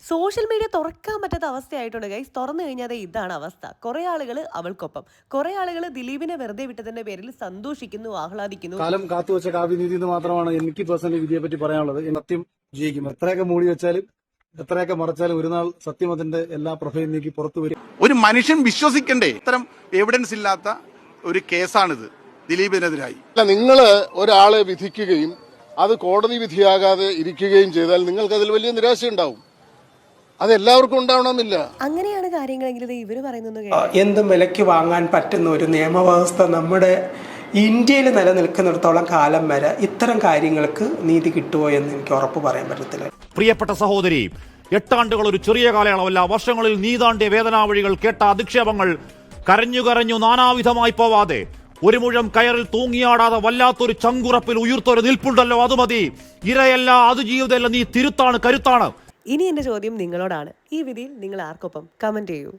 Social media തുറക്കാൻ പറ്റാത്ത അവസ്ഥയായിട്ടുണ്ട് guys. തുറന്നു കഴിഞ്ഞാൽ ഇതാണ് അവസ്ഥ. കുറെ ആളുകൾ അവൾക്കൊപ്പം, കുറെ ആളുകൾ ദിലീപിനെ വെറുതെ വിട്ടതിന്റെ പേരിൽ സന്തോഷിക്കുന്നു, ആഹ്ലാദിക്കുന്നു. കാലം കാത്തുവച്ച കാവ്യനീതി എന്ന് മാത്രമാണ് എനിക്ക് പേഴ്സണലി വിധിയെ പറ്റി പറയാനുള്ളത്. സത്യം ജയിക്കും. എത്രയൊക്കെ മൂടി വെച്ചാലും എത്രയൊക്കെ മറച്ചാലും ഒരു നാൾ സത്യം അതിന്റെ എല്ലാ പ്രഭയും നീക്കി പുറത്തു വരും. ഒരു മനുഷ്യൻ വിശ്വസിക്കണ്ടേ? ഇത്തരം എവിഡൻസ് ഇല്ലാത്ത ഒരു കേസാണിത് ദിലീപിനെതിരായി. അല്ല, നിങ്ങൾ ഒരാളെ വിധിക്കുകയും അത് കോടതി വിധിയാകാതെ ഇരിക്കുകയും ചെയ്താൽ നിങ്ങൾക്ക് അതിൽ വലിയ നിരാശയുണ്ടാവും. അത് എല്ലാവർക്കും ഉണ്ടാവണമെന്നില്ല. അങ്ങനെയാണ് കാര്യങ്ങളെങ്കിൽ ഇവര് പറയുന്നത് എന്തും വിലയ്ക്ക് വാങ്ങാൻ പറ്റുന്ന ഒരു നിയമവ്യവസ്ഥ നമ്മുടെ ഇന്ത്യയിൽ നിലനിൽക്കുന്നിടത്തോളം കാലം വരെ ഇത്തരം കാര്യങ്ങൾക്ക് നീതി കിട്ടുമോ എന്ന് എനിക്ക് ഉറപ്പ് പറയാൻ പറ്റത്തില്ല. പ്രിയപ്പെട്ട സഹോദരി, 8 ആണ്ടുകൾ ഒരു ചെറിയ കാലയളവല്ല. വർഷങ്ങളിൽ നീതാണ്ടിയ വേദനാവഴികൾ, കേട്ട അധിക്ഷേപങ്ങൾ, കരഞ്ഞു കരഞ്ഞു നാനാവിധമായി പോവാതെ ഒരു മുഴം കയറിൽ തൂങ്ങിയാടാതെ വല്ലാത്തൊരു ചങ്കുറപ്പിൽ ഉയർത്തൊരു നിൽപ്പുണ്ടല്ലോ, അത് മതി. ഇരയല്ല, അത് ജീവിതമല്ല, നീ തിരുത്താണ്, കരുത്താണ്. ഇനി എന്റെ ചോദ്യം നിങ്ങളോടാണ്. ഈ വിധിയിൽ നിങ്ങൾ ആർക്കൊപ്പം? കമന്റ് ചെയ്യൂ.